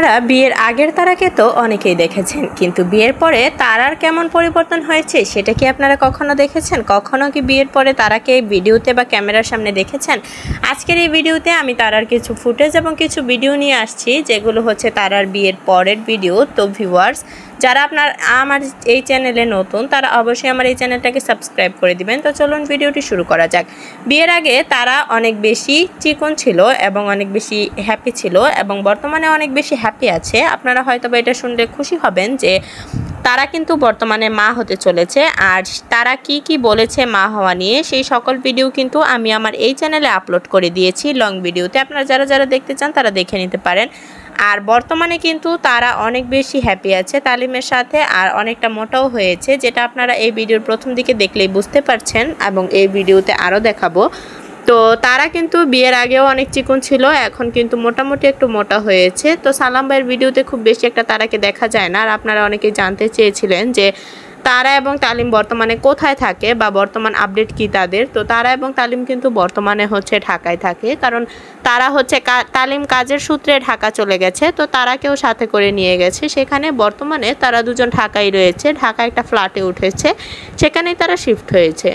আপনারা বিয়ের আগের তারাকে তো অনেকেই দেখেছেন, কিন্তু বিয়ের পরে তারার কেমন পরিবর্তন হয়েছে সেটা কি আপনারা কখনো দেখেছেন? কখনো কি বিয়ের পরে তারাকে ভিডিওতে বা ক্যামেরার সামনে দেখেছেন? আজকের এই ভিডিওতে আমি তারার কিছু ফুটেজ এবং কিছু ভিডিও নিয়ে আসছি, যেগুলো হচ্ছে তারার বিয়ের পরের ভিডিও। তো ভিউয়ার্স, যারা আমার এই চ্যানেলে নতুন তারা অবশ্যই আমার এই চ্যানেলটাকে সাবস্ক্রাইব করে দিবেন। তো চলুন ভিডিওটি শুরু করা যাক। বিয়ের আগে তারা অনেক বেশি চিকন ছিল এবং অনেক বেশি হ্যাপি ছিল, এবং বর্তমানে অনেক বেশি হ্যাপি আছে। আপনারা হয়তো বা এটা শুনলে খুশি হবেন যে তারা কিন্তু বর্তমানে মা হতে চলেছে। আর তারা কি বলেছে মা হওয়া নিয়ে, সেই সকল ভিডিও কিন্তু আমি আমার এই চ্যানেলে আপলোড করে দিয়েছি লং ভিডিওতে। আপনারা যারা দেখতে চান তারা দেখে নিতে পারেন। আর বর্তমানে কিন্তু তারা অনেক বেশি হ্যাপি আছে তালিমের সাথে, আর অনেকটা মোটাও হয়েছে, যেটা আপনারা এই ভিডিওর প্রথম দিকে দেখলেই বুঝতে পারছেন এবং এই ভিডিওতে আরও দেখাবো। তো তারা কিন্তু বিয়ের আগেও অনেক চিকন ছিল, এখন কিন্তু মোটামুটি একটু মোটা হয়েছে। তো সালাম ভাইয়ের ভিডিওতে খুব বেশি একটা তারাকে দেখা যায় না। আর আপনারা অনেকেই জানতে চেয়েছিলেন যে তারা এবং তালিম বর্তমানে কোথায় থাকে বা বর্তমান আপডেট কি তাদের। তো তারা এবং তালিম কিন্তু বর্তমানে হচ্ছে ঢাকায় থাকে, কারণ তারা হচ্ছে তালিম কাজের সূত্রে ঢাকা চলে গেছে, তো তারাকেও সাথে করে নিয়ে গেছে। সেখানে বর্তমানে তারা দুজন ঢাকায় রয়েছে, ঢাকায় একটা ফ্ল্যাটে উঠেছে, সেখানেই তারা শিফট হয়েছে।